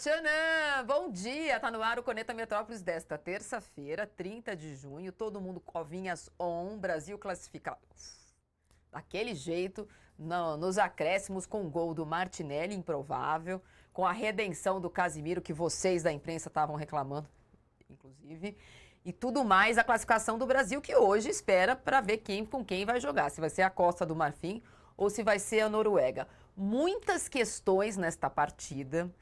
Tchanã! Bom dia! Tá no ar o Conecta Metrópolis desta terça-feira, 30 de junho. Todo mundo covinhas on, Brasil classificado. Daquele jeito, nos acréscimos com o gol do Martinelli, improvável, com a redenção do Casimiro, que vocês da imprensa estavam reclamando, inclusive, e tudo mais, a classificação do Brasil, que hoje espera para ver com quem vai jogar, se vai ser a Costa do Marfim ou se vai ser a Noruega. Muitas questões nesta partida.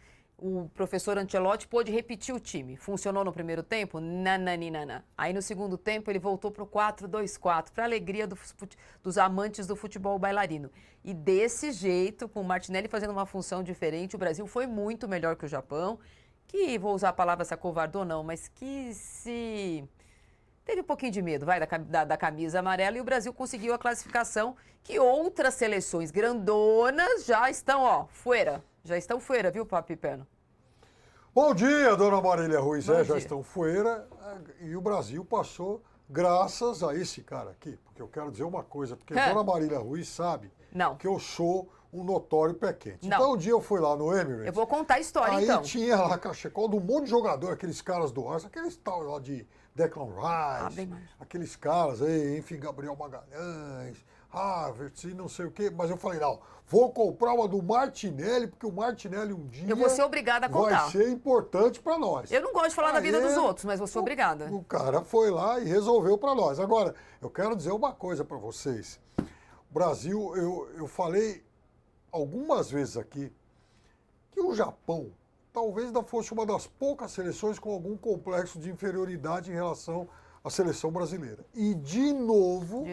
O professor Ancelotti pôde repetir o time. Funcionou no primeiro tempo? Nananinana. Aí no segundo tempo ele voltou para o 4-2-4, para a alegria dos amantes do futebol bailarino. E desse jeito, com o Martinelli fazendo uma função diferente, o Brasil foi muito melhor que o Japão, que, vou usar a palavra se acovardou não, mas que se... teve um pouquinho de medo, da camisa amarela, e o Brasil conseguiu a classificação que outras seleções grandonas já estão, fuera. Já estão fuera, viu, Papi Perno? Bom dia, dona Marília Ruiz. Já estão fuera. E o Brasil passou graças a esse cara aqui. Porque eu quero dizer uma coisa, porque a dona Marília Ruiz sabe que eu sou um notório pé quente. Então, um dia eu fui lá no Emirates. Eu vou contar a história, aí então. Aí tinha lá cachecol de um monte de jogador, aqueles caras do Arsenal, aqueles tal lá de Declan Rice, aqueles caras aí, enfim, Gabriel Magalhães, Havertz e não sei o quê. Mas eu falei, não, vou comprar uma do Martinelli, porque o Martinelli um dia... Eu vou ser obrigada a contar. Vai ser importante para nós. Eu não gosto de falar da vida dos outros, mas vou ser obrigada. O cara foi lá e resolveu para nós. Agora, eu quero dizer uma coisa para vocês. O Brasil, eu falei algumas vezes aqui que o Japão talvez ainda fosse uma das poucas seleções com algum complexo de inferioridade em relação à seleção brasileira. E de novo.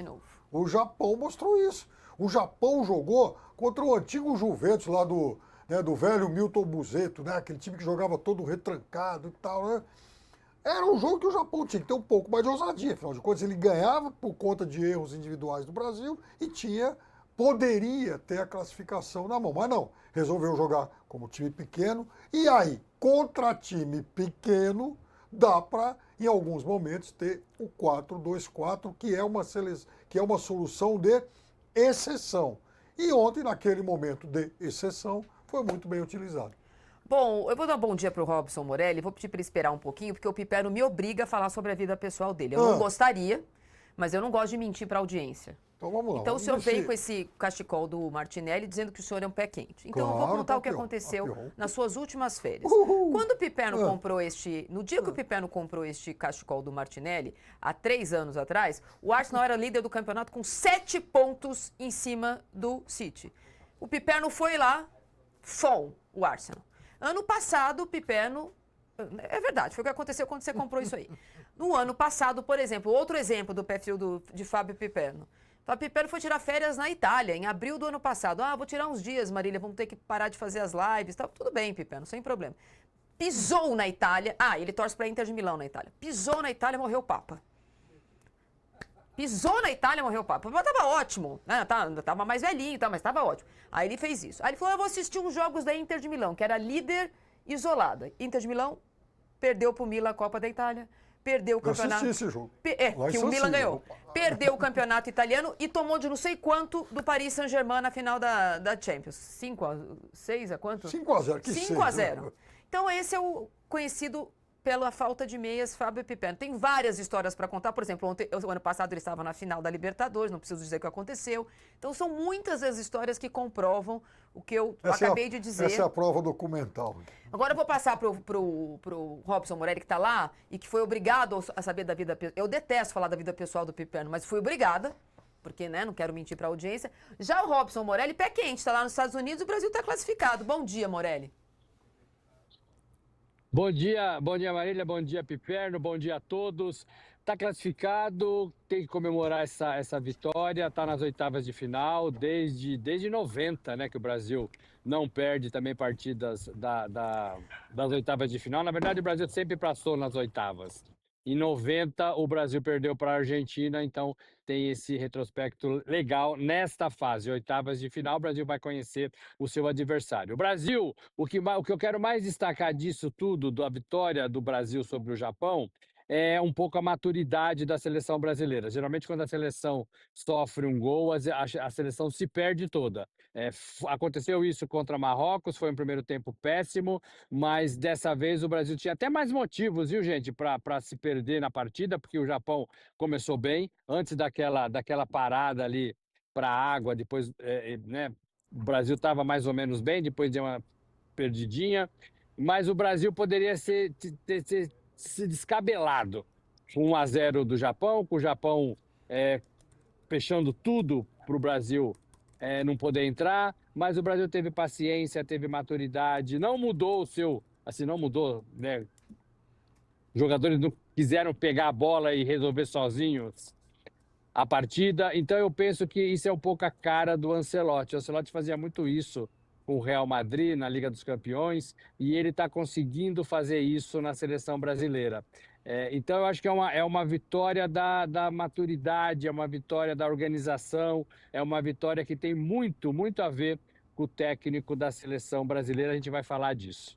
O Japão mostrou isso. O Japão jogou contra o antigo Juventus lá do velho Milton Buzeto, né? Aquele time que jogava todo retrancado e tal, né? Era um jogo que o Japão tinha que ter um pouco mais de ousadia. Afinal de contas, ele ganhava por conta de erros individuais do Brasil e poderia ter a classificação na mão. Mas não, resolveu jogar como time pequeno. E aí, contra time pequeno, dá para, em alguns momentos, ter o 4-2-4, que é uma solução de exceção. E ontem, naquele momento de exceção, foi muito bem utilizado. Bom, eu vou dar um bom dia para o Robson Morelli, vou pedir para ele esperar um pouquinho, porque o Piperno me obriga a falar sobre a vida pessoal dele. Eu não gostaria, mas eu não gosto de mentir para a audiência. Então vamos lá. Então o senhor veio com esse cachecol do Martinelli dizendo que o senhor é um pé quente. Então eu vou contar o que aconteceu nas suas últimas férias. Quando o Piperno comprou no dia que o Piperno comprou este cachecol do Martinelli, há 3 anos atrás, o Arsenal era líder do campeonato com 7 pontos em cima do City. O Piperno foi lá, o Arsenal. Ano passado, o Piperno... É verdade, foi o que aconteceu quando você comprou isso aí. No ano passado, por exemplo, outro exemplo do perfil de Fábio Piperno. Fábio Piperno foi tirar férias na Itália, em abril do ano passado. Vou tirar uns dias, Marília, vamos ter que parar de fazer as lives. Tá, tudo bem, Piperno, sem problema. Pisou na Itália. Ele torce para Inter de Milão na Itália. Pisou na Itália, morreu o Papa. Pisou na Itália, morreu o Papa. Mas tava ótimo, né? Tava mais velhinho, mas tava ótimo. Aí ele fez isso. Aí ele falou, eu vou assistir uns jogos da Inter de Milão, que era líder isolada. Inter de Milão perdeu pro Milan a Copa da Itália. Perdeu o campeonato. Eu assisti esse jogo. Que o Milan ganhou. Perdeu o campeonato italiano e tomou de não sei quanto do Paris Saint-Germain na final da Champions. 6 a quanto? 5-0. 5-0. Então esse é o conhecido pela falta de meias Fábio Piperno. Tem várias histórias para contar. Por exemplo, o ano passado ele estava na final da Libertadores, não preciso dizer o que aconteceu. Então são muitas as histórias que comprovam o que eu acabei de dizer. Essa é a prova documental. Agora eu vou passar pro Robson Morelli, que está lá e que foi obrigado a saber da vida pessoal. Eu detesto falar da vida pessoal do Piperno, mas fui obrigada, porque não quero mentir para a audiência. Já o Robson Morelli, pé quente, está lá nos Estados Unidos, o Brasil está classificado. Bom dia, Morelli. Bom dia Marília, bom dia Piperno, bom dia a todos. Está classificado, tem que comemorar essa vitória, está nas oitavas de final, desde 90, né, que o Brasil não perde também partidas das oitavas de final. Na verdade, o Brasil sempre passou nas oitavas. Em 90, o Brasil perdeu para a Argentina, então tem esse retrospecto legal nesta fase. Oitavas de final, o Brasil vai conhecer o seu adversário. O Brasil, o que eu quero mais destacar disso tudo, da vitória do Brasil sobre o Japão, é um pouco a maturidade da seleção brasileira. Geralmente, quando a seleção sofre um gol, a seleção se perde toda. Aconteceu isso contra Marrocos, foi um primeiro tempo péssimo, mas dessa vez o Brasil tinha até mais motivos, viu, gente, para se perder na partida, porque o Japão começou bem, antes daquela parada ali para a água, depois, né, o Brasil estava mais ou menos bem, depois deu uma perdidinha, mas o Brasil poderia ter se descabelado com 1-0 do Japão, com o Japão fechando tudo para o Brasil não poder entrar, mas o Brasil teve paciência, teve maturidade, não mudou não mudou, né? Os jogadores não quiseram pegar a bola e resolver sozinhos a partida, então eu penso que isso é um pouco a cara do Ancelotti. O Ancelotti fazia muito isso com o Real Madrid na Liga dos Campeões e ele está conseguindo fazer isso na seleção brasileira. Então eu acho que é uma vitória da maturidade, é uma vitória da organização, é uma vitória que tem muito, muito a ver com o técnico da seleção brasileira, a gente vai falar disso.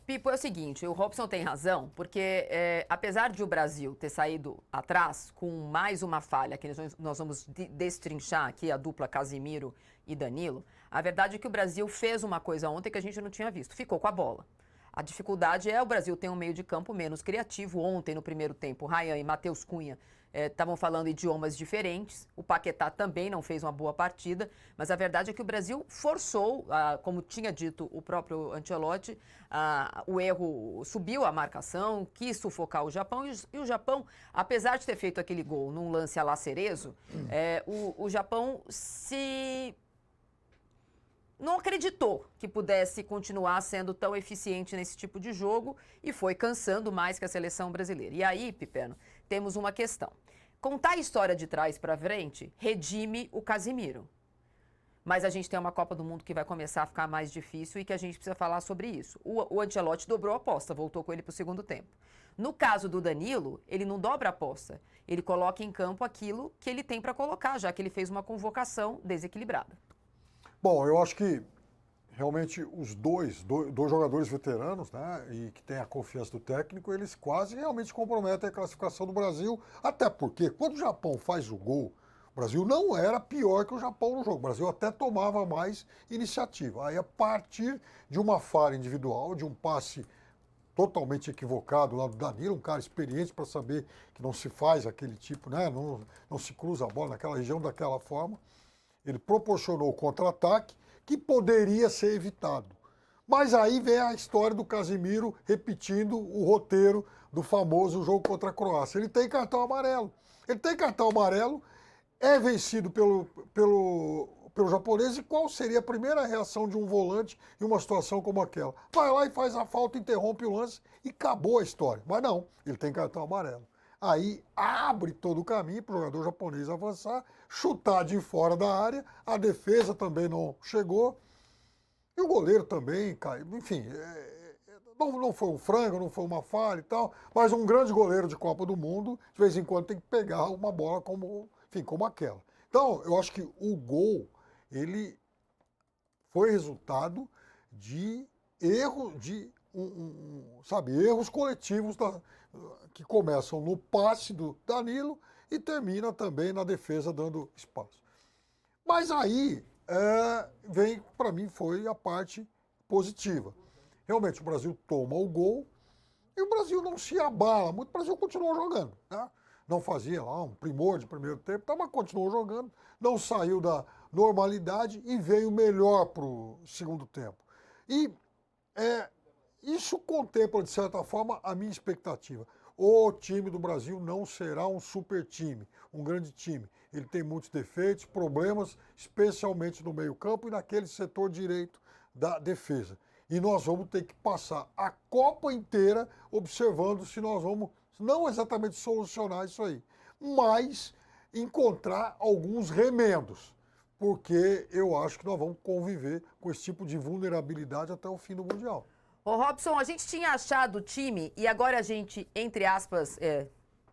Pipo, é o seguinte, o Robson tem razão, porque apesar de o Brasil ter saído atrás com mais uma falha, que nós vamos destrinchar aqui a dupla Casimiro e Danilo, a verdade é que o Brasil fez uma coisa ontem que a gente não tinha visto, ficou com a bola. A dificuldade o Brasil tem um meio de campo menos criativo. Ontem, no primeiro tempo, Ryan e Matheus Cunha estavam falando idiomas diferentes. O Paquetá também não fez uma boa partida, mas a verdade é que o Brasil forçou, como tinha dito o próprio Ancelotti, o erro, subiu a marcação, quis sufocar o Japão, e o Japão, apesar de ter feito aquele gol num lance a la Cerezo, o Japão não acreditou que pudesse continuar sendo tão eficiente nesse tipo de jogo e foi cansando mais que a seleção brasileira. E aí, Pipeno, temos uma questão. Contar a história de trás para frente redime o Casimiro. Mas a gente tem uma Copa do Mundo que vai começar a ficar mais difícil e que a gente precisa falar sobre isso. O Ancelotti dobrou a aposta, voltou com ele para o segundo tempo. No caso do Danilo, ele não dobra a aposta. Ele coloca em campo aquilo que ele tem para colocar, já que ele fez uma convocação desequilibrada. Bom, eu acho que realmente os dois jogadores veteranos, né, e que têm a confiança do técnico, eles quase realmente comprometem a classificação do Brasil, até porque quando o Japão faz o gol, o Brasil não era pior que o Japão no jogo, o Brasil até tomava mais iniciativa. Aí a partir de uma falha individual, de um passe totalmente equivocado lá do Danilo, um cara experiente para saber que não se faz aquele tipo, né, não se cruza a bola naquela região daquela forma, ele proporcionou o contra-ataque que poderia ser evitado. Mas aí vem a história do Casimiro repetindo o roteiro do famoso jogo contra a Croácia. Ele tem cartão amarelo. Ele tem cartão amarelo, é vencido pelo japonês. E qual seria a primeira reação de um volante em uma situação como aquela? Vai lá e faz a falta, interrompe o lance e acabou a história. Mas não, ele tem cartão amarelo. Aí abre todo o caminho para o jogador japonês avançar, chutar de fora da área, a defesa também não chegou, e o goleiro também caiu. Enfim, não foi um frango, não foi uma falha e tal, mas um grande goleiro de Copa do Mundo, de vez em quando tem que pegar uma bola como aquela. Então, eu acho que o gol, ele foi resultado de erro, erros coletivos que começam no passe do Danilo e termina também na defesa dando espaço. Mas aí vem, para mim, foi a parte positiva. Realmente o Brasil toma o gol e o Brasil não se abala muito, o Brasil continuou jogando, né? Não fazia lá um primor de primeiro tempo, mas continuou jogando, não saiu da normalidade e veio melhor para o segundo tempo. E isso contempla, de certa forma, a minha expectativa. O time do Brasil não será um super time, um grande time. Ele tem muitos defeitos, problemas, especialmente no meio-campo e naquele setor direito da defesa. E nós vamos ter que passar a Copa inteira observando se nós vamos, não exatamente solucionar isso aí, mas encontrar alguns remendos, porque eu acho que nós vamos conviver com esse tipo de vulnerabilidade até o fim do Mundial. Ô Robson, a gente tinha achado o time e agora a gente, entre aspas,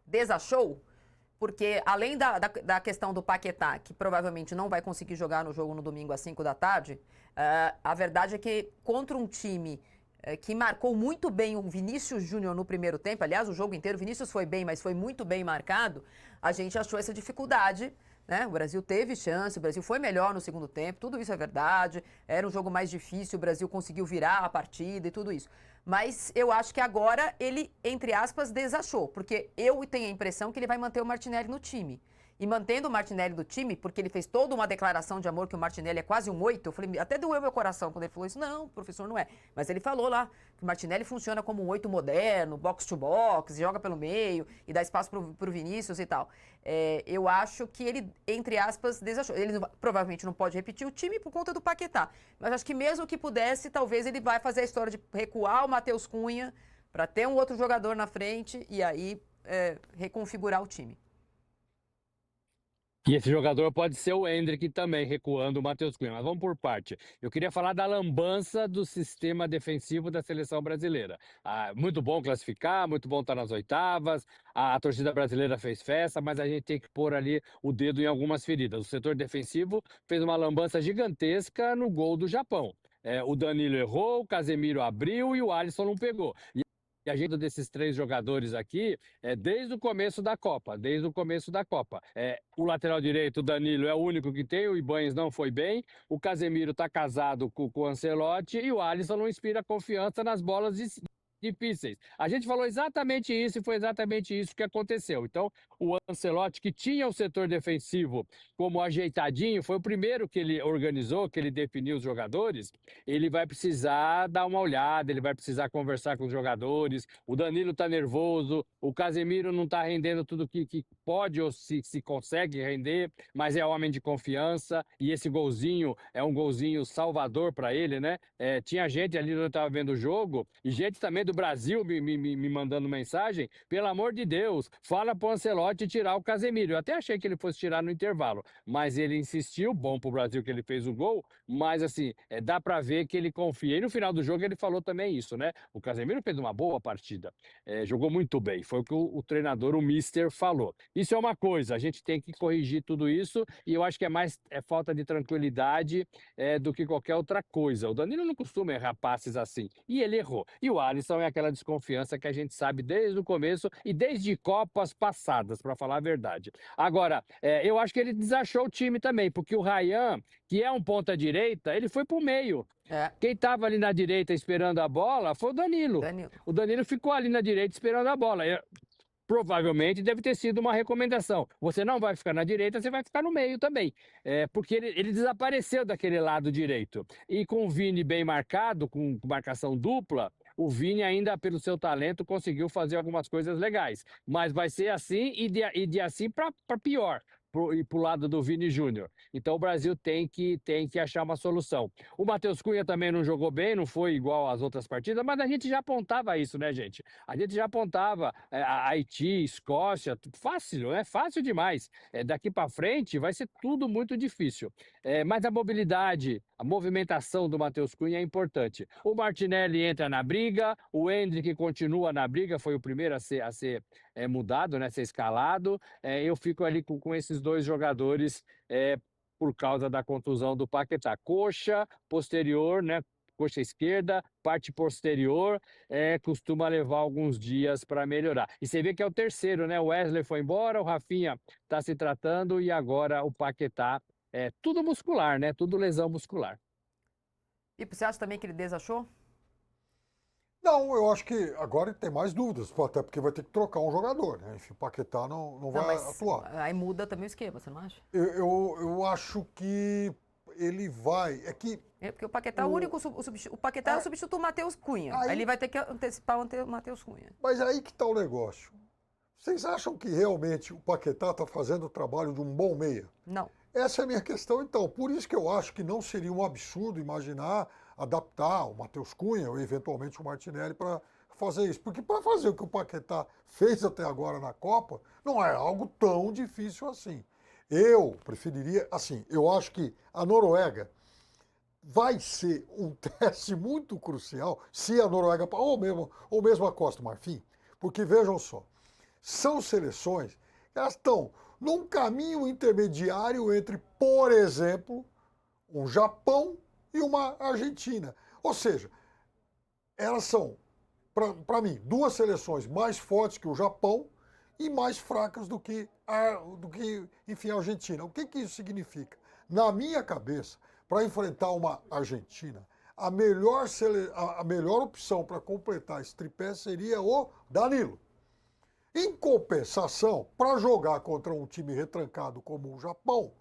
desachou, porque além da questão do Paquetá, que provavelmente não vai conseguir jogar no jogo no domingo às 5 da tarde, a verdade é que contra um time que marcou muito bem o Vinícius Júnior no primeiro tempo, aliás, o jogo inteiro, o Vinícius foi bem, mas foi muito bem marcado, a gente achou essa dificuldade, né? O Brasil teve chance, o Brasil foi melhor no segundo tempo, tudo isso é verdade, era um jogo mais difícil, o Brasil conseguiu virar a partida e tudo isso. Mas eu acho que agora ele, entre aspas, desachou, porque eu tenho a impressão que ele vai manter o Martinelli no time. E mantendo o Martinelli do time, porque ele fez toda uma declaração de amor que o Martinelli é quase um 8, eu falei, até doeu meu coração quando ele falou isso. Não, professor, não é. Mas ele falou lá que o Martinelli funciona como um 8 moderno, box to box, joga pelo meio e dá espaço pro Vinícius e tal. Eu acho que ele, entre aspas, desachou. Ele provavelmente não pode repetir o time por conta do Paquetá. Mas acho que mesmo que pudesse, talvez ele vai fazer a história de recuar o Matheus Cunha para ter um outro jogador na frente e aí reconfigurar o time. E esse jogador pode ser o Endrick também, recuando o Matheus Cunha. Mas vamos por parte. Eu queria falar da lambança do sistema defensivo da seleção brasileira. Muito bom classificar, muito bom estar nas oitavas. A torcida brasileira fez festa, mas a gente tem que pôr ali o dedo em algumas feridas. O setor defensivo fez uma lambança gigantesca no gol do Japão. O Danilo errou, o Casemiro abriu e o Alisson não pegou. E a agenda desses 3 jogadores aqui é desde o começo da Copa, desde o começo da Copa. O lateral direito, o Danilo, é o único que tem, o Ibanez não foi bem, o Casemiro está casado com o Ancelotti e o Alisson não inspira confiança nas bolas difíceis. A gente falou exatamente isso e foi exatamente isso que aconteceu. Então, o Ancelotti, que tinha o setor defensivo como ajeitadinho, foi o primeiro que ele organizou, que ele definiu os jogadores, ele vai precisar dar uma olhada, ele vai precisar conversar com os jogadores, o Danilo tá nervoso, o Casemiro não tá rendendo tudo que pode ou se consegue render, mas é homem de confiança, e esse golzinho é um golzinho salvador para ele, né? Tinha gente ali onde eu tava vendo o jogo, e gente também do Brasil me mandando mensagem, pelo amor de Deus, fala pro Ancelotti tirar o Casemiro. Eu até achei que ele fosse tirar no intervalo, mas ele insistiu, bom pro Brasil que ele fez o gol, mas assim, dá para ver que ele confia. E no final do jogo ele falou também isso, né? O Casemiro fez uma boa partida, jogou muito bem, foi o que o treinador, o Mister, falou. Isso é uma coisa, a gente tem que corrigir tudo isso, e eu acho que é mais falta de tranquilidade do que qualquer outra coisa. O Danilo não costuma errar passes assim, e ele errou. E o Alisson é aquela desconfiança que a gente sabe desde o começo e desde Copas passadas, para falar a verdade. Agora, eu acho que ele desachou o time também, porque o Ryan, que é um ponta-direita, ele foi para o meio. Quem estava ali na direita esperando a bola foi o Danilo. O Danilo ficou ali na direita esperando a bola. Provavelmente deve ter sido uma recomendação. Você não vai ficar na direita, você vai ficar no meio também. Porque ele desapareceu daquele lado direito. E com o Vini bem marcado, com marcação dupla, o Vini ainda, pelo seu talento, conseguiu fazer algumas coisas legais. Mas vai ser assim e de assim para pior. E para o lado do Vini Júnior. Então o Brasil tem que achar uma solução. O Matheus Cunha também não jogou bem, não foi igual às outras partidas, mas a gente já apontava isso, né, gente? A gente já apontava Haiti, Escócia, fácil, né? Fácil demais. Daqui para frente vai ser tudo muito difícil. Mas a mobilidade, a movimentação do Matheus Cunha é importante. O Martinelli entra na briga, o Endrick continua na briga, foi o primeiro a ser mudado, né, ser escalado. Eu fico ali com esses 2 jogadores por causa da contusão do Paquetá. Coxa posterior, né, coxa esquerda, parte posterior, costuma levar alguns dias para melhorar. E você vê que é o terceiro, né? O Wesley foi embora, o Rafinha está se tratando e agora o Paquetá. Tudo muscular, né? Tudo lesão muscular. E você acha também que ele desachou? Não, eu acho que agora tem mais dúvidas, até porque vai ter que trocar um jogador, né? Enfim, o Paquetá não vai atuar. Aí muda também o esquema, você não acha? Eu acho que ele vai. Porque o Paquetá é o único. O Paquetá é o substituto do Matheus Cunha. Aí ele vai ter que antecipar o Matheus Cunha. Mas aí que está o negócio. Vocês acham que realmente o Paquetá está fazendo o trabalho de um bom meia? Não. Essa é a minha questão, então. Por isso que eu acho que não seria um absurdo imaginar adaptar o Matheus Cunha ou eventualmente o Martinelli para fazer isso. Porque para fazer o que o Paquetá fez até agora na Copa, não é algo tão difícil assim. Eu preferiria, assim, eu acho que a Noruega vai ser um teste muito crucial se a Noruega, ou mesmo a Costa do Marfim, porque vejam só, são seleções que elas estão num caminho intermediário entre, por exemplo, um Japão e uma Argentina. Ou seja, elas são, para mim, duas seleções mais fortes que o Japão e mais fracas do que, enfim, a Argentina. O que isso significa? Na minha cabeça, para enfrentar uma Argentina, a melhor opção para completar esse tripé seria o Danilo. Em compensação, para jogar contra um time retrancado como o Japão,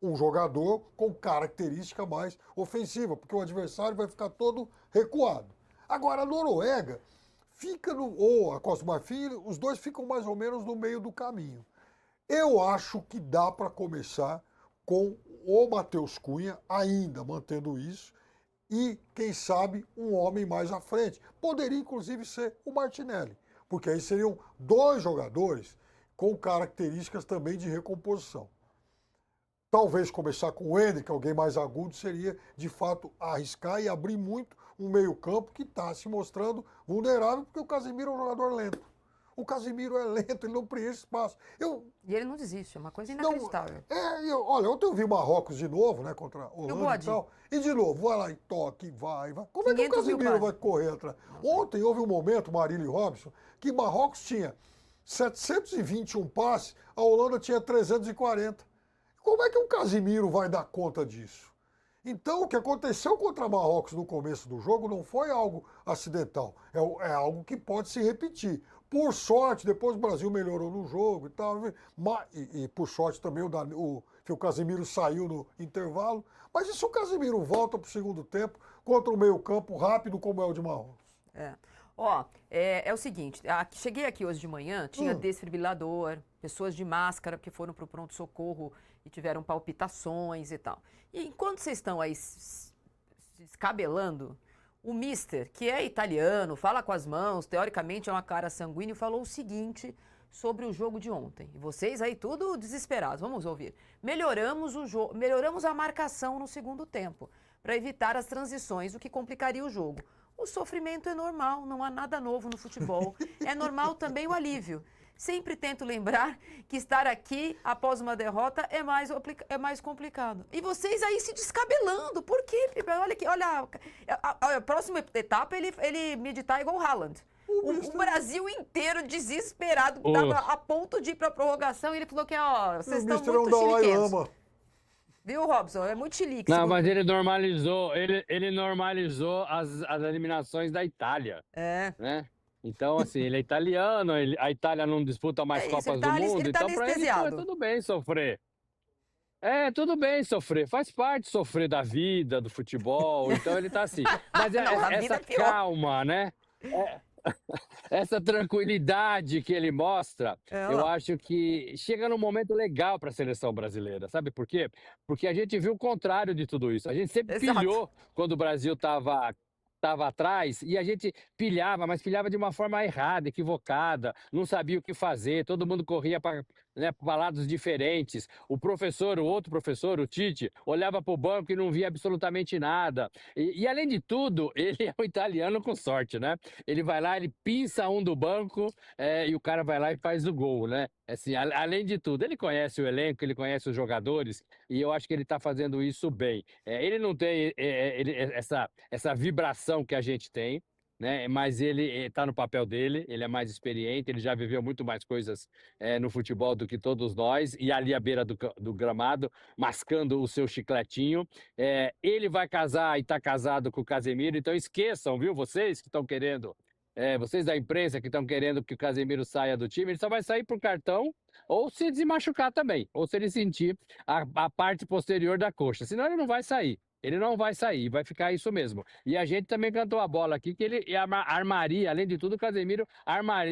um jogador com característica mais ofensiva, porque o adversário vai ficar todo recuado. Agora, a Noruega fica ou a Costa do Marfim, os dois ficam mais ou menos no meio do caminho. Eu acho que dá para começar com o Matheus Cunha, ainda mantendo isso, e, quem sabe, um homem mais à frente. Poderia, inclusive, ser o Martinelli, porque aí seriam dois jogadores com características também de recomposição. Talvez começar com o Endrick, alguém mais agudo, seria, de fato, arriscar e abrir muito um meio-campo que está se mostrando vulnerável, porque o Casemiro é um jogador lento. O Casemiro é lento, ele não preenche espaço. E ele não desiste, é uma coisa inacreditável. Olha, ontem eu vi Marrocos de novo, né, contra a Holanda e tal. E de novo, vai lá e toque, vai. Como é que o Casemiro vai correr atrás? Ontem houve um momento, Marília e Robson, que Marrocos tinha 721 passes, a Holanda tinha 340. Como é que o Casemiro vai dar conta disso? Então, o que aconteceu contra Marrocos no começo do jogo não foi algo acidental, é algo que pode se repetir. Por sorte, depois o Brasil melhorou no jogo e tal, e por sorte também que o Casemiro saiu no intervalo. Mas e se o Casemiro volta para o segundo tempo contra o meio-campo rápido como é o de Marrocos? É o seguinte, cheguei aqui hoje de manhã, tinha desfibrilador, pessoas de máscara que foram para o pronto-socorro e tiveram palpitações e tal. E enquanto vocês estão aí se descabelando, o mister, que é italiano, fala com as mãos, teoricamente é uma cara sanguínea, falou o seguinte sobre o jogo de ontem. E vocês aí tudo desesperados, vamos ouvir. Melhoramos a marcação no segundo tempo, para evitar as transições, o que complicaria o jogo. O sofrimento é normal, não há nada novo no futebol. É normal também o alívio. Sempre tento lembrar que estar aqui após uma derrota é mais complicado. E vocês aí se descabelando. Por quê? Olha, a próxima etapa ele meditar igual o Haaland. O Brasil inteiro desesperado, estava a ponto de ir para a prorrogação e ele falou que, vocês estão muito chiliquentos. Viu, Robson? É muito chilique. Não, mas ele normalizou as eliminações da Itália. Né? Então, assim, ele é italiano, a Itália não disputa mais Copas do Mundo, então para ele é tudo bem sofrer. Tudo bem sofrer, faz parte sofrer da vida, do futebol, então ele tá assim. Mas essa calma, né? Essa tranquilidade que ele mostra, eu acho que chega num momento legal para a seleção brasileira. Sabe por quê? Porque a gente viu o contrário de tudo isso. A gente sempre pilhou quando o Brasil estava atrás e a gente pilhava, mas pilhava de uma forma errada, equivocada, não sabia o que fazer, todo mundo corria para lados diferentes. O outro professor, o Tite, olhava para o banco e não via absolutamente nada. E além de tudo, ele é um italiano com sorte, né? Ele vai lá, ele pinça um do banco e o cara vai lá e faz o gol, né? Assim, além de tudo, ele conhece o elenco, ele conhece os jogadores e eu acho que ele está fazendo isso bem. Ele não tem essa vibração que a gente tem, né? Mas ele está no papel dele, ele é mais experiente, ele já viveu muito mais coisas no futebol do que todos nós, e ali à beira do gramado, mascando o seu chicletinho. Ele vai casar e está casado com o Casemiro, então esqueçam, viu, vocês que estão querendo, vocês da imprensa que estão querendo que o Casemiro saia do time, ele só vai sair por cartão ou se desmachucar também, ou se ele sentir a parte posterior da coxa, senão ele não vai sair. Ele não vai sair, vai ficar isso mesmo. E a gente também cantou a bola aqui, que ele armaria, além de tudo, o Casemiro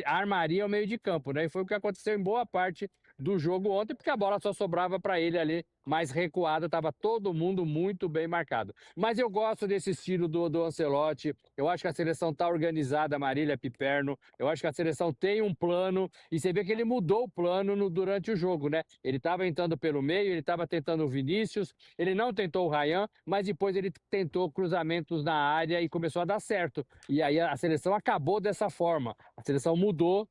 armaria o meio de campo, né? E foi o que aconteceu em boa parte do jogo ontem, porque a bola só sobrava para ele ali, mais recuada, estava todo mundo muito bem marcado. Mas eu gosto desse estilo do Ancelotti, eu acho que a seleção está organizada, Marília, Piperno, eu acho que a seleção tem um plano, e você vê que ele mudou o plano durante o jogo, né? Ele estava entrando pelo meio, ele estava tentando o Vinícius, ele não tentou o Ryan, mas depois ele tentou cruzamentos na área e começou a dar certo. E aí a seleção acabou dessa forma. A seleção mudou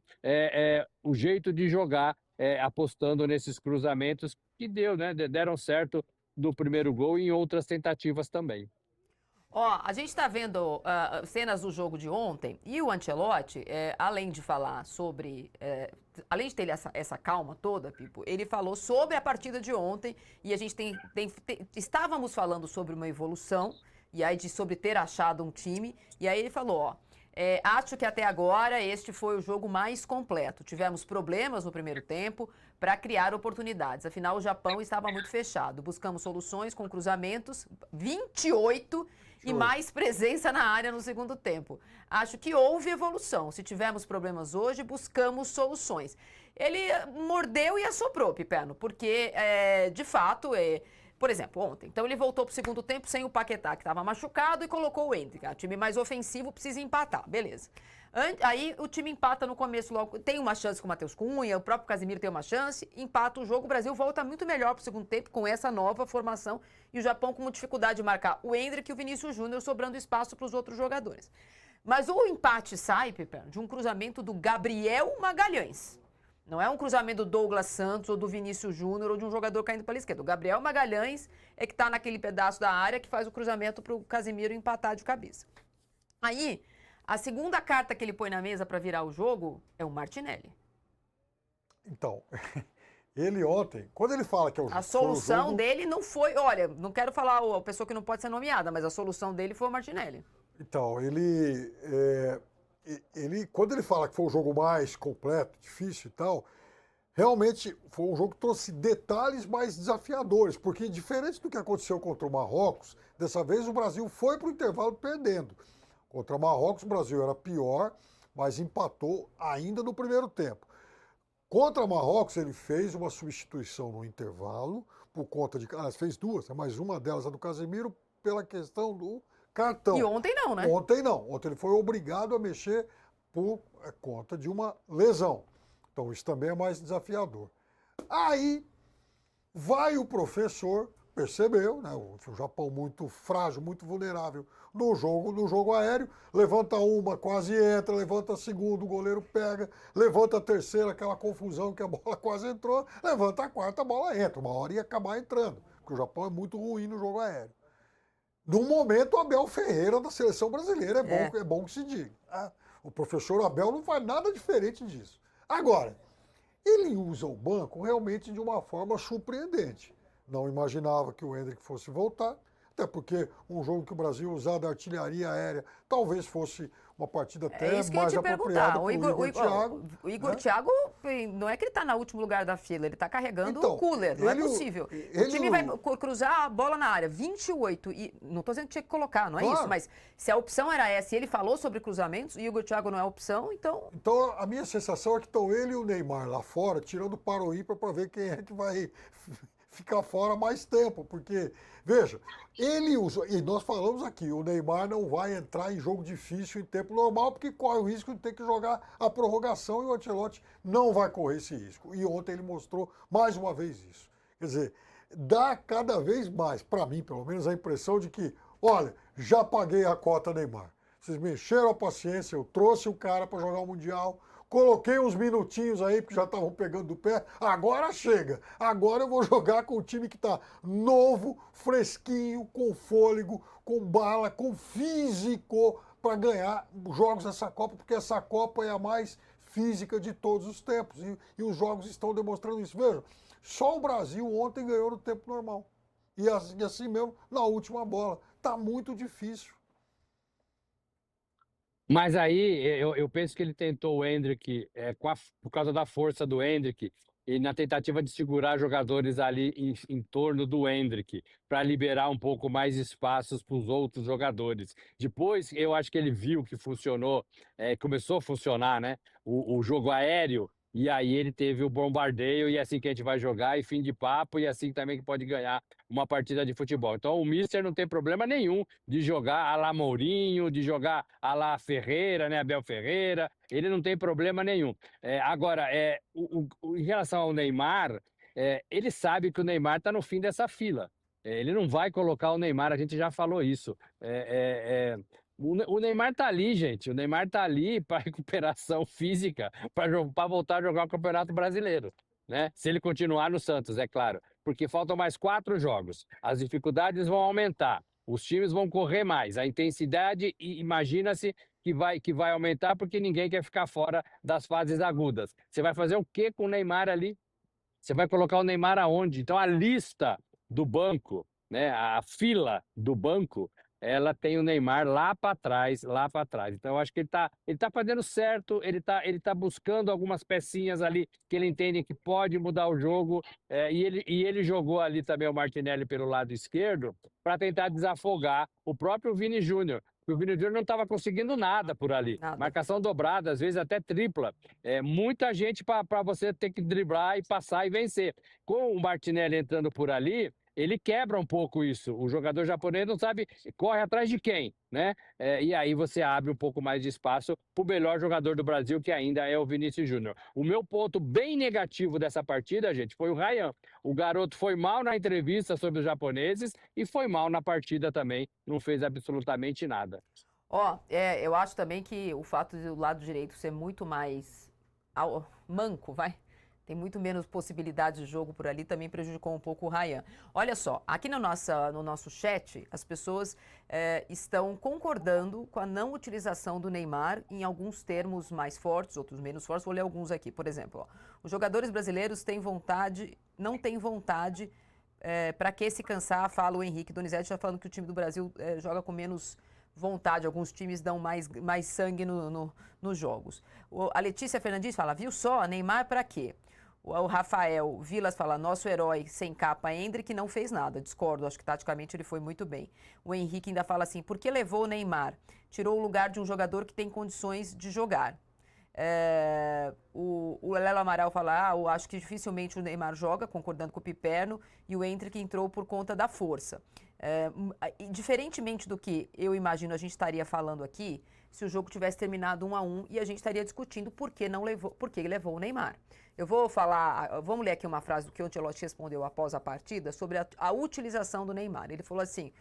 o jeito de jogar, apostando nesses cruzamentos que deu, né? Deram certo do primeiro gol e em outras tentativas também. Ó, a gente está vendo cenas do jogo de ontem e o Ancelotti, além de falar sobre. Além de ter essa calma toda, Pipo, ele falou sobre a partida de ontem e a gente estávamos falando sobre uma evolução e aí sobre ter achado um time. E aí ele falou: ó, acho que até agora este foi o jogo mais completo. Tivemos problemas no primeiro tempo para criar oportunidades. Afinal, o Japão estava muito fechado. Buscamos soluções com cruzamentos, 28 e mais presença na área no segundo tempo. Acho que houve evolução. Se tivermos problemas hoje, buscamos soluções. Ele mordeu e assoprou, Piperno, porque, de fato, por exemplo, ontem. Então, ele voltou para o segundo tempo sem o Paquetá, que estava machucado, e colocou o Endrick. O time mais ofensivo precisa empatar. Beleza. Aí o time empata no começo logo. Tem uma chance com o Matheus Cunha, o próprio Casemiro tem uma chance, empata o jogo. O Brasil volta muito melhor para o segundo tempo com essa nova formação. E o Japão com dificuldade de marcar o Endrick e o Vinícius Júnior, sobrando espaço para os outros jogadores. Mas o empate sai, Pepe, de um cruzamento do Gabriel Magalhães. Não é um cruzamento do Douglas Santos ou do Vinícius Júnior ou de um jogador caindo pela esquerda. O Gabriel Magalhães é que está naquele pedaço da área que faz o cruzamento para o Casemiro empatar de cabeça. Aí, a segunda carta que ele põe na mesa para virar o jogo é o Martinelli. Então, ele ontem, quando ele fala que é o jogo... A solução dele não foi... Olha, não quero falar a pessoa que não pode ser nomeada, mas a solução dele foi o Martinelli. Então, quando ele fala que foi o jogo mais completo, difícil e tal, realmente foi um jogo que trouxe detalhes mais desafiadores, porque diferente do que aconteceu contra o Marrocos, dessa vez o Brasil foi para o intervalo perdendo. Contra o Marrocos, o Brasil era pior, mas empatou ainda no primeiro tempo. Contra o Marrocos, ele fez uma substituição no intervalo, por conta de... fez duas, mas uma delas, a do Casemiro, pela questão do cartão. E ontem não, né? Ontem não. Ontem ele foi obrigado a mexer por conta de uma lesão. Então isso também é mais desafiador. Aí vai o professor, percebeu, né, o Japão muito frágil, muito vulnerável no jogo aéreo, levanta uma, quase entra, levanta a segunda, o goleiro pega, levanta a terceira, aquela confusão que a bola quase entrou, levanta a quarta, a bola entra. Uma hora ia acabar entrando, porque o Japão é muito ruim no jogo aéreo. No momento, o Abel Ferreira da seleção brasileira, é bom que se diga. O professor Abel não faz nada diferente disso. Agora, ele usa o banco realmente de uma forma surpreendente. Não imaginava que o Endrick fosse voltar, até porque um jogo que o Brasil usar da artilharia aérea talvez fosse uma partida até mais apropriada para o Igor Thiago. O Igor Thiago, não é que ele está no último lugar da fila, ele está carregando o cooler, não é possível. O time vai cruzar a bola na área, 28, e não estou dizendo que tinha que colocar, não é isso, mas se a opção era essa e ele falou sobre cruzamentos, e o Igor Thiago não é opção, então... Então a minha sensação é que estão ele e o Neymar lá fora, tirando para o ímpar para ver quem é que vai... ficar fora mais tempo, porque, veja, ele usa, e nós falamos aqui, o Neymar não vai entrar em jogo difícil em tempo normal, porque corre o risco de ter que jogar a prorrogação, e o Ancelotti não vai correr esse risco. E ontem ele mostrou mais uma vez isso. Quer dizer, dá cada vez mais, para mim pelo menos, a impressão de que, olha, já paguei a cota Neymar. Vocês me encheram a paciência, eu trouxe o cara para jogar o Mundial, coloquei uns minutinhos aí, porque já estavam pegando do pé. Agora chega. Agora eu vou jogar com o time que está novo, fresquinho, com fôlego, com bala, com físico, para ganhar jogos dessa Copa, porque essa Copa é a mais física de todos os tempos. E os jogos estão demonstrando isso. Veja, só o Brasil ontem ganhou no tempo normal. E assim mesmo, na última bola. Está muito difícil. Mas aí eu penso que ele tentou o Endrick, por causa da força do Endrick, e na tentativa de segurar jogadores ali em torno do Endrick, para liberar um pouco mais espaços para os outros jogadores. Depois, eu acho que ele viu que funcionou, começou a funcionar, né? O jogo aéreo, e aí ele teve o bombardeio, e é assim que a gente vai jogar, e fim de papo, e assim também que pode ganhar uma partida de futebol. Então o Mister não tem problema nenhum de jogar a lá Mourinho, de jogar a lá Ferreira, né, Abel Ferreira, ele não tem problema nenhum. Agora, em relação ao Neymar, ele sabe que o Neymar está no fim dessa fila. Ele não vai colocar o Neymar, a gente já falou isso. O Neymar tá ali, gente. O Neymar tá ali para recuperação física, para voltar a jogar o Campeonato Brasileiro, né? Se ele continuar no Santos, é claro. Porque faltam mais 4 jogos. As dificuldades vão aumentar. Os times vão correr mais, a intensidade, imagina-se que vai aumentar, porque ninguém quer ficar fora das fases agudas. Você vai fazer o quê com o Neymar ali? Você vai colocar o Neymar aonde? Então, a lista do banco, né, a fila do banco, ela tem o Neymar lá para trás, lá para trás. Então, eu acho que ele tá fazendo certo, ele tá buscando algumas pecinhas ali que ele entende que pode mudar o jogo, e ele jogou ali também o Martinelli pelo lado esquerdo para tentar desafogar o próprio Vini Júnior. O Vini Júnior não estava conseguindo nada por ali. Nada. Marcação dobrada, às vezes até tripla. Muita gente para você ter que driblar e passar e vencer. Com o Martinelli entrando por ali, ele quebra um pouco isso. O jogador japonês não sabe, corre atrás de quem, né? E aí você abre um pouco mais de espaço para o melhor jogador do Brasil, que ainda é o Vinícius Júnior. O meu ponto bem negativo dessa partida, gente, foi o Ryan. O garoto foi mal na entrevista sobre os japoneses e foi mal na partida também. Não fez absolutamente nada. Eu acho também que o fato do lado direito ser muito mais manco, tem muito menos possibilidade de jogo por ali, também prejudicou um pouco o Ryan. Olha só, aqui no nosso chat, as pessoas estão concordando com a não utilização do Neymar em alguns termos mais fortes, outros menos fortes. Vou ler alguns aqui, por exemplo. Os jogadores brasileiros não têm vontade, para que se cansar, fala o Henrique Donizete, está falando que o time do Brasil joga com menos vontade, alguns times dão mais sangue nos jogos. A Letícia Fernandes fala, viu só, Neymar para quê? O Rafael Vilas fala, nosso herói sem capa, Endrick, não fez nada. Discordo, acho que taticamente ele foi muito bem. O Henrique ainda fala assim, por que levou o Neymar? Tirou o lugar de um jogador que tem condições de jogar. O Lelo Amaral fala, eu acho que dificilmente o Neymar joga, concordando com o Piperno, e o Endrick entrou por conta da força. Diferentemente do que eu imagino a gente estaria falando aqui, se o jogo tivesse terminado 1-1 e a gente estaria discutindo por que ele levou o Neymar. Vamos ler aqui uma frase do que o Ancelotti respondeu após a partida sobre a utilização do Neymar. Ele falou assim,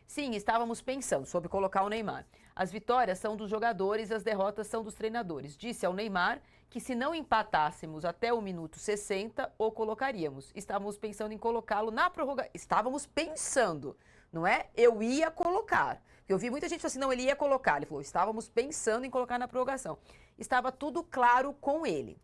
sim, estávamos pensando sobre colocar o Neymar. As vitórias são dos jogadores, as derrotas são dos treinadores. Disse ao Neymar que se não empatássemos até o minuto 60, o colocaríamos. Estávamos pensando em colocá-lo na prorrogação. Estávamos pensando, não é? Eu ia colocar. Eu vi muita gente falando assim, não, ele ia colocar. Ele falou, estávamos pensando em colocar na prorrogação. Estava tudo claro com ele.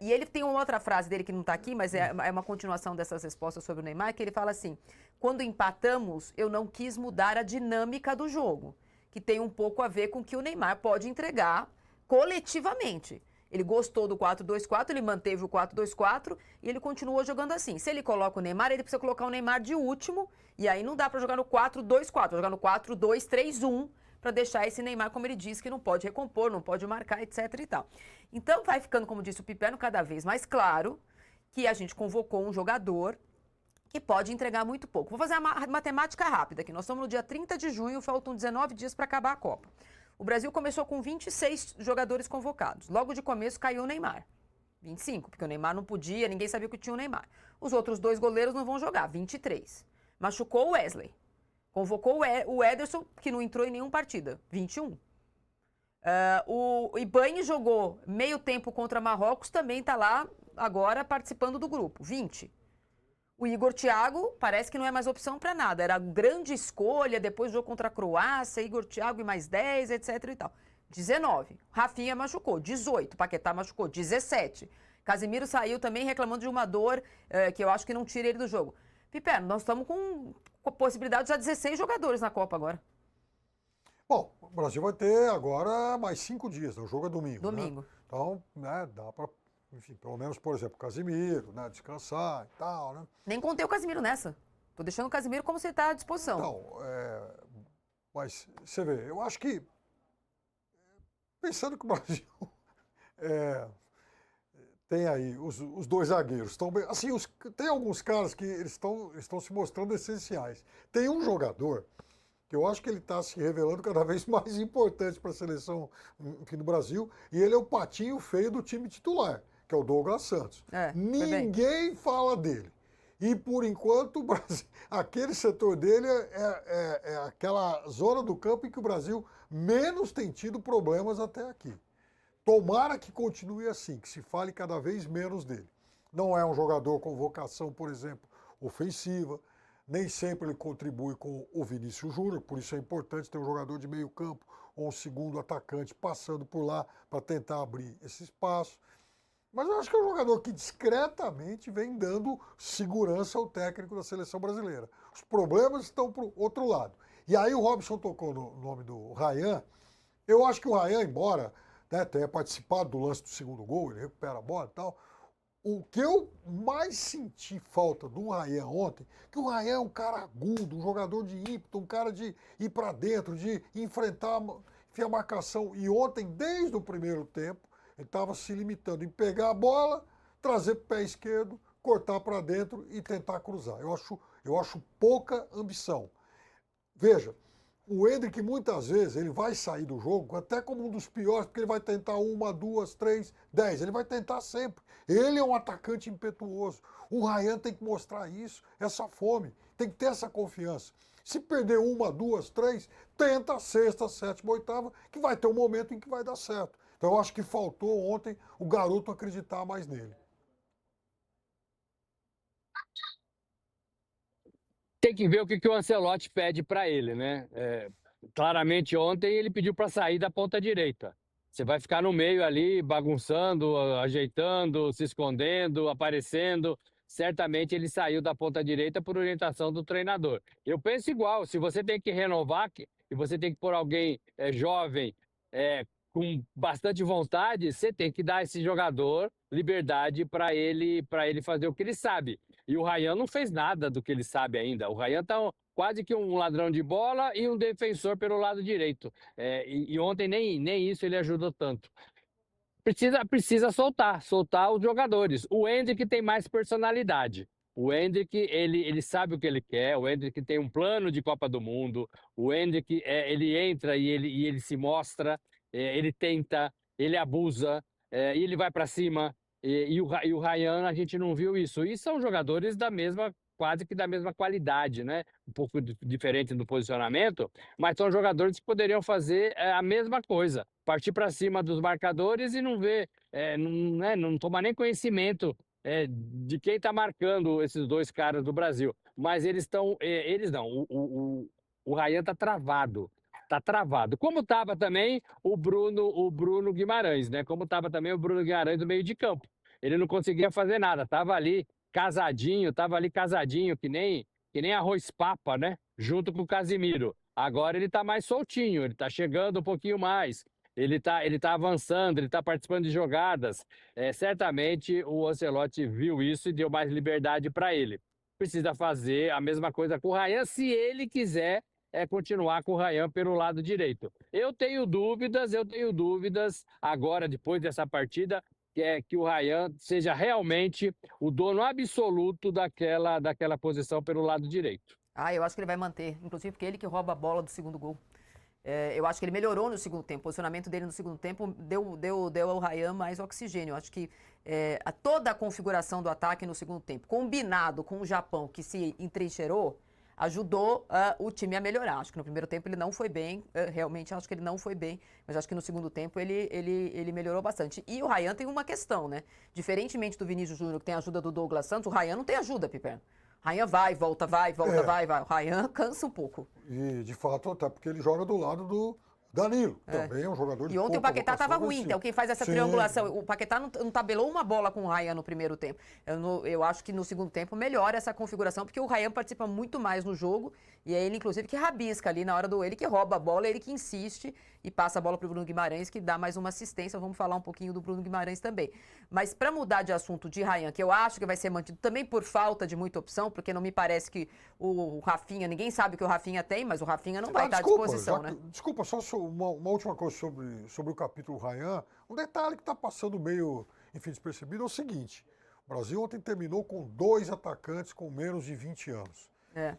E ele tem uma outra frase dele que não está aqui, mas é uma continuação dessas respostas sobre o Neymar, que ele fala assim, quando empatamos, eu não quis mudar a dinâmica do jogo, que tem um pouco a ver com o que o Neymar pode entregar coletivamente. Ele gostou do 4-2-4, ele manteve o 4-2-4 e ele continuou jogando assim. Se ele coloca o Neymar, ele precisa colocar o Neymar de último, e aí não dá para jogar no 4-2-4, jogar no 4-2-3-1, para deixar esse Neymar, como ele disse, que não pode recompor, não pode marcar, etc e tal. Então vai ficando, como disse o Piperno, cada vez mais claro que a gente convocou um jogador que pode entregar muito pouco. Vou fazer uma matemática rápida aqui. Nós estamos no dia 30 de junho, faltam 19 dias para acabar a Copa. O Brasil começou com 26 jogadores convocados. Logo de começo caiu o Neymar. 25, porque o Neymar não podia, ninguém sabia que tinha o Neymar. Os outros dois goleiros não vão jogar, 23. Machucou o Wesley. Convocou o Ederson, que não entrou em nenhuma partida, 21. O Ibañez jogou meio tempo contra Marrocos, também está lá agora participando do grupo, 20. O Igor Thiago parece que não é mais opção para nada, era grande escolha, depois jogou contra a Croácia, Igor Thiago e mais 10, etc e tal. 19. Rafinha machucou, 18. Paquetá machucou, 17. Casemiro saiu também reclamando de uma dor que eu acho que não tira ele do jogo. Piperno, nós estamos com possibilidade de usar 16 jogadores na Copa agora. Bom, o Brasil vai ter agora mais 5 dias, né? O jogo é domingo. Domingo. Né? Então, né, dá para, enfim, pelo menos, por exemplo, Casemiro, né, descansar e tal, né? Nem contei o Casemiro nessa. Tô deixando o Casemiro como se ele está à disposição. Não, mas você vê, eu acho que, pensando que o Brasil tem aí os dois zagueiros, estão bem, assim, tem alguns caras que eles estão se mostrando essenciais. Tem um jogador que eu acho que ele está se revelando cada vez mais importante para a seleção aqui no Brasil, e ele é o patinho feio do time titular, que é o Douglas Santos. Ninguém fala dele. E, por enquanto, o Brasil, aquele setor dele é aquela zona do campo em que o Brasil menos tem tido problemas até aqui. Tomara que continue assim, que se fale cada vez menos dele. Não é um jogador com vocação, por exemplo, ofensiva, Nem sempre ele contribui com o Vinícius Júnior, por isso é importante ter um jogador de meio campo ou um segundo atacante passando por lá para tentar abrir esse espaço. Mas eu acho que é um jogador que discretamente vem dando segurança ao técnico da seleção brasileira. Os problemas estão para o outro lado. E aí o Robson tocou no nome do Ryan. Eu acho que o Ryan, embora, né, tenha participado do lance do segundo gol, ele recupera a bola e tal, o que eu mais senti falta do Ryan ontem, que o Ryan é um cara agudo, um jogador de ímpeto, um cara de ir para dentro, de enfrentar a marcação. E ontem, desde o primeiro tempo, ele estava se limitando em pegar a bola, trazer para o pé esquerdo, cortar para dentro e tentar cruzar. Eu acho pouca ambição. Veja, o Endrick muitas vezes ele vai sair do jogo até como um dos piores, porque ele vai tentar 1, 2, 3, 10. Ele vai tentar sempre. Ele é um atacante impetuoso. O Ryan tem que mostrar isso, essa fome, tem que ter essa confiança. Se perder 1, 2, 3, tenta a sexta, sétima, oitava, que vai ter um momento em que vai dar certo. Então eu acho que faltou ontem o garoto acreditar mais nele. Tem que ver o que o Ancelotti pede para ele, né? Claramente ontem ele pediu para sair da ponta direita. Você vai ficar no meio ali, bagunçando, ajeitando, se escondendo, aparecendo. Certamente ele saiu da ponta direita por orientação do treinador. Eu penso igual, se você tem que renovar e você tem que pôr alguém jovem, com bastante vontade, você tem que dar a esse jogador liberdade para ele fazer o que ele sabe. E o Ryan não fez nada do que ele sabe ainda. O Ryan está quase que um ladrão de bola e um defensor pelo lado direito. E ontem nem isso ele ajudou tanto. Precisa soltar os jogadores. O Endrick tem mais personalidade. O Endrick, ele sabe o que ele quer. O Endrick tem um plano de Copa do Mundo. O Endrick, ele entra e ele se mostra, ele tenta, ele abusa, e ele vai para cima. E o Ryan, a gente não viu isso. E são jogadores quase que da mesma qualidade, né? Um pouco diferente no posicionamento, mas são jogadores que poderiam fazer a mesma coisa. Partir para cima dos marcadores e não ver, não tomar nem conhecimento de quem está marcando esses dois caras do Brasil. Mas eles não. O Ryan está travado. Está travado. Como estava também o Bruno Guimarães, né? Como estava também o Bruno Guimarães no meio de campo. Ele não conseguia fazer nada, estava ali casadinho, que nem arroz papa, né? Junto com o Casimiro. Agora ele está mais soltinho, ele está chegando um pouquinho mais. Ele tá avançando, ele está participando de jogadas. Certamente o Ancelotti viu isso e deu mais liberdade para ele. Precisa fazer a mesma coisa com o Ryan, se ele quiser continuar com o Ryan pelo lado direito. Eu tenho dúvidas agora, depois dessa partida, que o Ryan seja realmente o dono absoluto daquela posição pelo lado direito. Eu acho que ele vai manter, inclusive porque ele que rouba a bola do segundo gol. Eu acho que ele melhorou no segundo tempo. O posicionamento dele no segundo tempo deu ao Ryan mais oxigênio. Eu acho que toda a configuração do ataque no segundo tempo, combinado com o Japão, que se entrincheirou, ajudou o time a melhorar. Acho que no primeiro tempo ele não foi bem, realmente acho que ele não foi bem, mas acho que no segundo tempo ele melhorou bastante. E o Ryan tem uma questão, né? Diferentemente do Vinícius Júnior, que tem a ajuda do Douglas Santos, o Ryan não tem ajuda, Piperno. Ryan vai, volta. O Ryan cansa um pouco. E, de fato, até porque ele joga do lado do Danilo. Também é um jogador de E ontem o Paquetá estava ruim, então quem faz essa triangulação. O Paquetá não tabelou uma bola com o Ryan no primeiro tempo. Eu acho que no segundo tempo melhora essa configuração, porque o Ryan participa muito mais no jogo, e é ele, inclusive, que rabisca ali na hora ele que rouba a bola, ele que insiste e passa a bola para o Bruno Guimarães, que dá mais uma assistência. Vamos falar um pouquinho do Bruno Guimarães também. Mas para mudar de assunto de Ryan, que eu acho que vai ser mantido também por falta de muita opção, porque não me parece que o Rafinha, ninguém sabe o que o Rafinha tem, mas o Rafinha não vai estar à disposição, né? Desculpa, só uma última coisa sobre o capítulo Ryan. Um detalhe que está passando meio, enfim, despercebido é o seguinte: o Brasil ontem terminou com 2 atacantes com menos de 20 anos.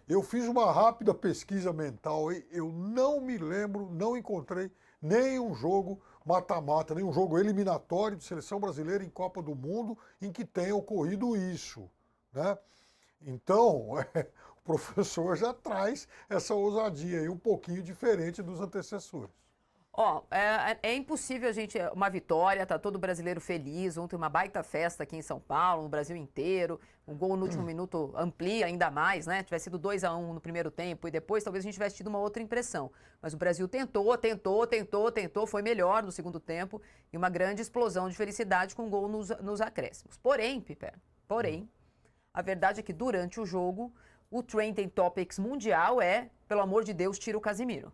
Eu fiz uma rápida pesquisa mental, eu não me lembro, não encontrei nenhum jogo mata-mata, nenhum jogo eliminatório de seleção brasileira em Copa do Mundo em que tenha ocorrido isso, né? Então, o professor já traz essa ousadia aí um pouquinho diferente dos antecessores. Ó, é impossível a gente. Uma vitória, tá todo brasileiro feliz. Ontem uma baita festa aqui em São Paulo, no Brasil inteiro. Um gol no último minuto amplia ainda mais, né? Tivesse sido 2-1 no primeiro tempo e depois talvez a gente tivesse tido uma outra impressão. Mas o Brasil tentou, foi melhor no segundo tempo e uma grande explosão de felicidade com um gol nos acréscimos. Porém, a verdade é que durante o jogo, o Trending Topics mundial é, pelo amor de Deus, tira o Casemiro.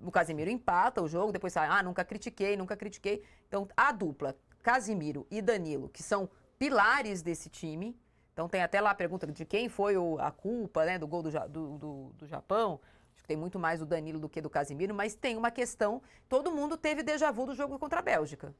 O Casemiro empata o jogo, depois sai, nunca critiquei. Então, a dupla Casemiro e Danilo, que são pilares desse time, então tem até lá a pergunta de quem foi a culpa, né, do gol do Japão. Acho que tem muito mais do Danilo do que do Casemiro, mas tem uma questão, todo mundo teve déjà vu do jogo contra a Bélgica.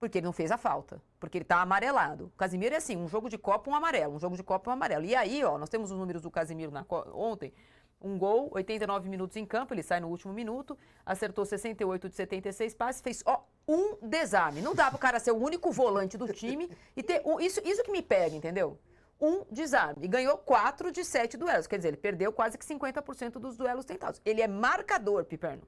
Porque ele não fez a falta, porque ele tá amarelado. O Casemiro é assim, um jogo de Copa, um amarelo, um jogo de Copa, um amarelo. E aí, ó, nós temos os números do Casemiro ontem, um gol, 89 minutos em campo, ele sai no último minuto, acertou 68 de 76 passes, fez um desarme. Não dá pro cara ser o único volante do time e ter isso que me pega, entendeu? Um desarme. E ganhou 4 de 7 duelos, quer dizer, ele perdeu quase que 50% dos duelos tentados. Ele é marcador, Piperno.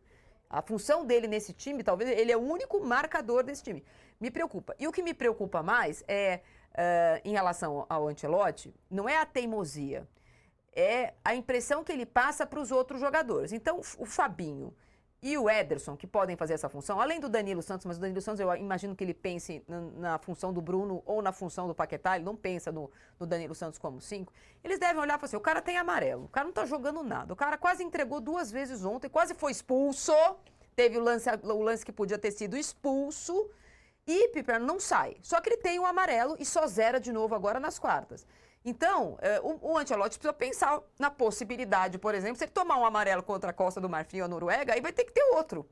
A função dele nesse time, talvez, ele é o único marcador desse time. Me preocupa. E o que me preocupa mais é, em relação ao Ancelotti, não é a teimosia, é a impressão que ele passa para os outros jogadores. Então, o Fabinho e o Ederson, que podem fazer essa função, além do Danilo Santos, mas o Danilo Santos eu imagino que ele pense na função do Bruno ou na função do Paquetá, ele não pensa no Danilo Santos como 5, eles devem olhar e falar assim, o cara tem amarelo, o cara não tá jogando nada, o cara quase entregou 2 vezes ontem, quase foi expulso, teve o lance que podia ter sido expulso, e Piper não sai. Só que ele tem o amarelo e só zera de novo agora nas quartas. Então, o Ancelotti precisa pensar na possibilidade, por exemplo, se ele tomar um amarelo contra a Costa do Marfim ou a Noruega, aí vai ter que ter outro.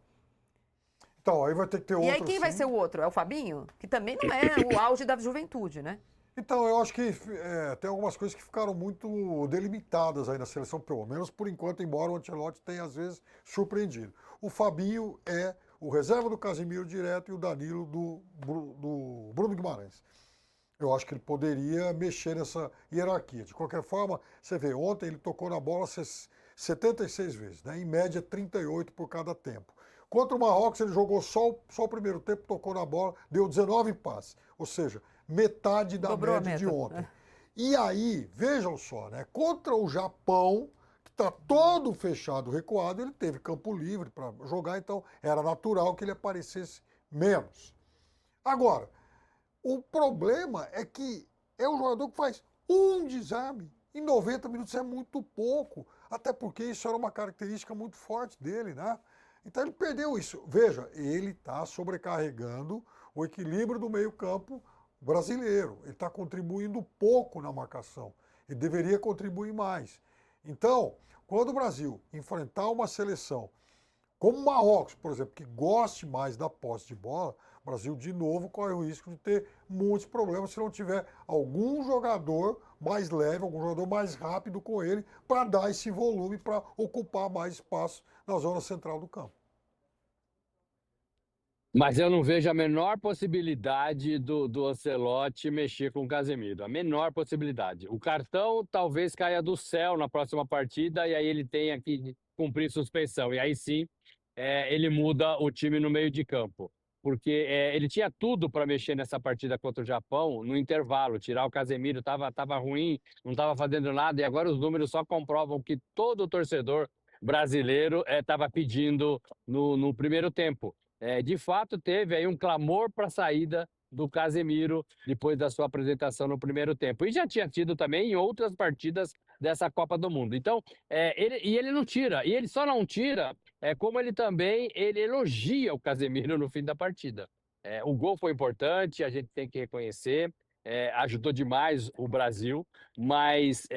Então, aí vai ter que ter outro. E aí quem vai ser o outro? É o Fabinho? Que também não é o auge da juventude, né? Então, eu acho que tem algumas coisas que ficaram muito delimitadas aí na seleção, pelo menos por enquanto, embora o Ancelotti tenha às vezes surpreendido. O Fabinho é o reserva do Casemiro direto e o Danilo do Bruno Guimarães. Eu acho que ele poderia mexer nessa hierarquia. De qualquer forma, você vê, ontem ele tocou na bola 76 vezes, né? Em média 38 por cada tempo. Contra o Marrocos, ele jogou só o primeiro tempo, tocou na bola, deu 19 passes. Ou seja, metade da média de ontem. E aí, vejam só, né? Contra o Japão, que está todo fechado, recuado, ele teve campo livre para jogar, então era natural que ele aparecesse menos. Agora, o problema é que é um jogador que faz um desarme. Em 90 minutos é muito pouco, até porque isso era uma característica muito forte dele, né? Então ele perdeu isso. Veja, ele está sobrecarregando o equilíbrio do meio-campo brasileiro. Ele está contribuindo pouco na marcação. Ele deveria contribuir mais. Então, quando o Brasil enfrentar uma seleção como o Marrocos, por exemplo, que goste mais da posse de bola, o Brasil, de novo, corre o risco de ter muitos problemas se não tiver algum jogador mais leve, algum jogador mais rápido com ele, para dar esse volume, para ocupar mais espaço na zona central do campo. Mas eu não vejo a menor possibilidade do Ancelotti mexer com o Casemiro. A menor possibilidade. O cartão talvez caia do céu na próxima partida e aí ele tenha que cumprir suspensão. E aí sim, ele muda o time no meio de campo. Porque ele tinha tudo para mexer nessa partida contra o Japão no intervalo. Tirar o Casemiro estava ruim, não estava fazendo nada. E agora os números só comprovam que todo torcedor brasileiro estava pedindo no primeiro tempo. De fato, teve aí um clamor para a saída do Casemiro depois da sua apresentação no primeiro tempo. E já tinha tido também em outras partidas dessa Copa do Mundo. Então, ele não tira. E ele só não tira, como ele também elogia o Casemiro no fim da partida. O gol foi importante, a gente tem que reconhecer. Ajudou demais o Brasil, mas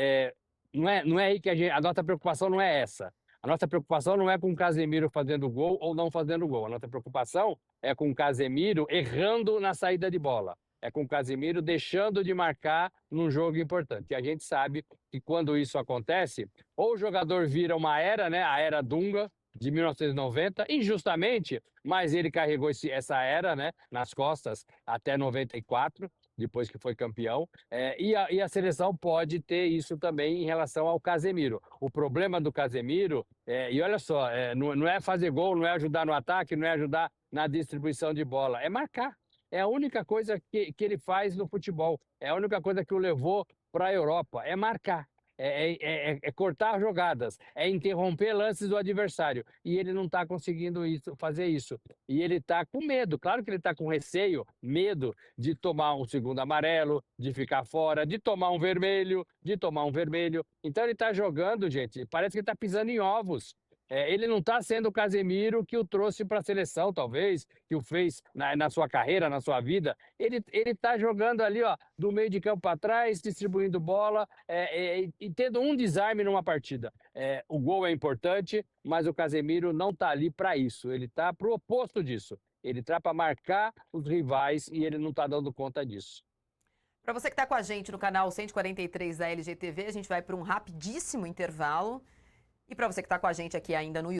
não é aí que a nossa preocupação não é essa. A nossa preocupação não é com o Casemiro fazendo gol ou não fazendo gol. A nossa preocupação é com o Casemiro errando na saída de bola. É com o Casemiro deixando de marcar num jogo importante. E a gente sabe que quando isso acontece, ou o jogador vira uma era, né? A era Dunga, de 1990, injustamente, mas ele carregou essa era, né, nas costas até 94. depois que foi campeão. E a seleção pode ter isso também em relação ao Casemiro. O problema do Casemiro, e olha só, não é fazer gol, não é ajudar no ataque, não é ajudar na distribuição de bola, é marcar. É a única coisa que ele faz no futebol, é a única coisa que o levou para a Europa, é marcar. É cortar jogadas, é interromper lances do adversário. E ele não está conseguindo fazer isso. E ele está com medo, claro que ele está com receio, medo de tomar um segundo amarelo, de ficar fora, de tomar um vermelho, Então ele está jogando, gente, parece que ele está pisando em ovos. Ele não está sendo o Casemiro que o trouxe para a seleção, talvez, que o fez na sua carreira, na sua vida. Ele está jogando ali, ó, do meio de campo para trás, distribuindo bola e tendo um desarme numa partida. O gol é importante, mas o Casemiro não está ali para isso. Ele está para o oposto disso. Ele está para marcar os rivais e ele não está dando conta disso. Para você que está com a gente no canal 143 da LGTV, a gente vai para um rapidíssimo intervalo. E para você que está com a gente aqui ainda no YouTube,